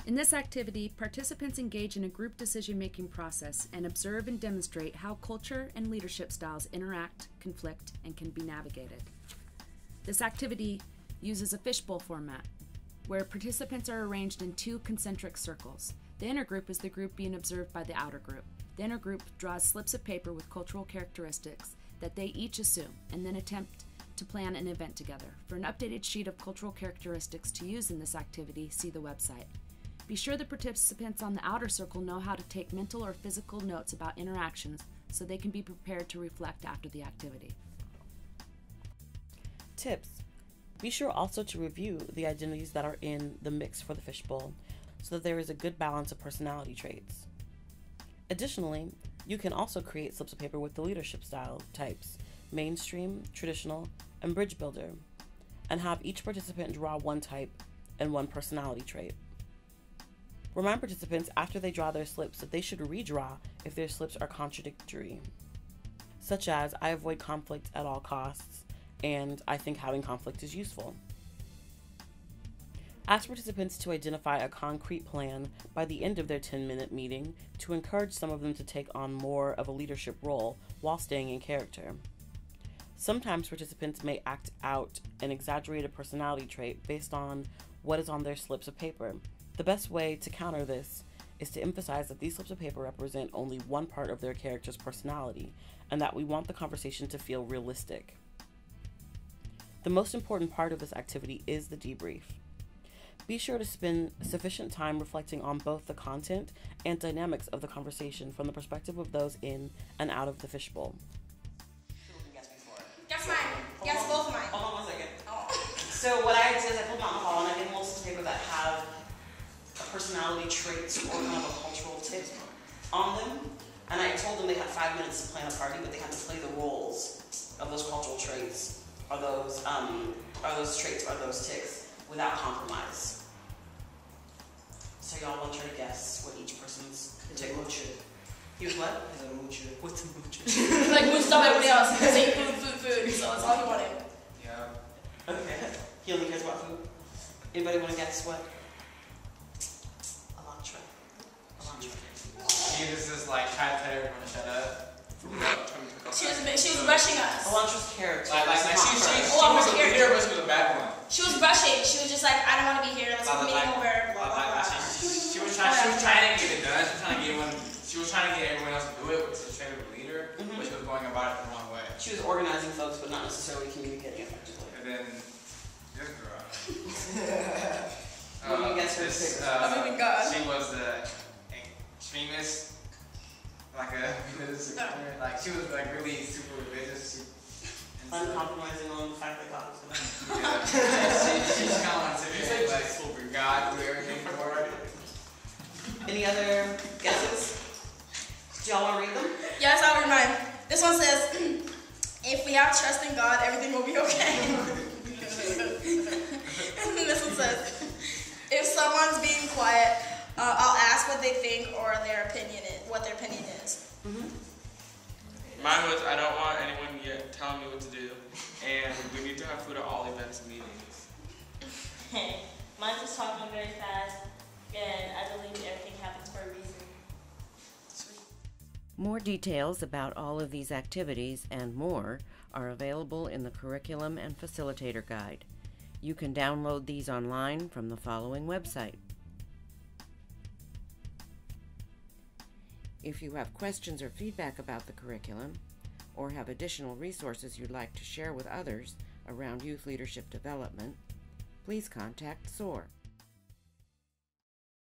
In this activity, participants engage in a group decision-making process and observe and demonstrate how culture and leadership styles interact, conflict, and can be navigated. This activity uses a fishbowl format, where participants are arranged in two concentric circles. The inner group is the group being observed by the outer group. The inner group draws slips of paper with cultural characteristics that they each assume, and then attempt to plan an event together. For an updated sheet of cultural characteristics to use in this activity, see the website. Be sure the participants on the outer circle know how to take mental or physical notes about interactions so they can be prepared to reflect after the activity. Tips. Be sure also to review the identities that are in the mix for the fishbowl so that there is a good balance of personality traits. Additionally, you can also create slips of paper with the leadership style types, mainstream, traditional, and bridge builder, and have each participant draw one type and one personality trait. Remind participants after they draw their slips that they should redraw if their slips are contradictory, such as I avoid conflict at all costs and I think having conflict is useful. Ask participants to identify a concrete plan by the end of their 10-minute meeting to encourage some of them to take on more of a leadership role while staying in character. Sometimes participants may act out an exaggerated personality trait based on what is on their slips of paper. The best way to counter this is to emphasize that these slips of paper represent only one part of their character's personality and that we want the conversation to feel realistic. The most important part of this activity is the debrief. Be sure to spend sufficient time reflecting on both the content and dynamics of the conversation from the perspective of those in and out of the fishbowl. Guess mine. Guess both mine. Hold on 1 second. Oh. So what I did is I pulled them out in the hall and I did multiple paper that have personality traits or kind of a cultural tip on them. And I told them they had 5 minutes to plan a party, but they had to play the roles of those cultural traits, or those traits, or those tics, without compromise. So y'all will try to guess what each person's tick was. He was what? He's a moocher. What's a moocher? Like mooched off everybody else. Because he ate food, so that's all he wanted. Yeah. Okay. He only cares about food. Anybody want to guess what? He was just like trying to tell everyone to shut up. She was rushing us. Elantra's character. She was a leader, but she was a bad one. She was rushing. She was just like, I don't want to be here. Let's get the meeting over. Blah, blah, blah. She was trying to get it done. She was trying to get everyone else to do it, which is a of a leader, but she was going about it the wrong way. She was organizing folks, but not necessarily communicating effectively. And then this girl. Let me guess her tick. She was the extremist, like she was like really super religious. Uncompromising on the fact that God was going to. She's kind of like God do everything for her. Any other guesses? Do y'all want to read them? Yes, I'll read mine. This one says, if we have trust in God, everything will be okay. And this one says, if someone's being quiet, I'll ask what they think or what their opinion is. Mine was, I don't want anyone yet telling me what to do, and we need to have food at all events and meetings. Mine's just talking very fast, and I believe everything happens for a reason. Sweet. More details about all of these activities and more are available in the Curriculum and Facilitator Guide. You can download these online from the following website. If you have questions or feedback about the curriculum, or have additional resources you'd like to share with others around youth leadership development, please contact SOAR.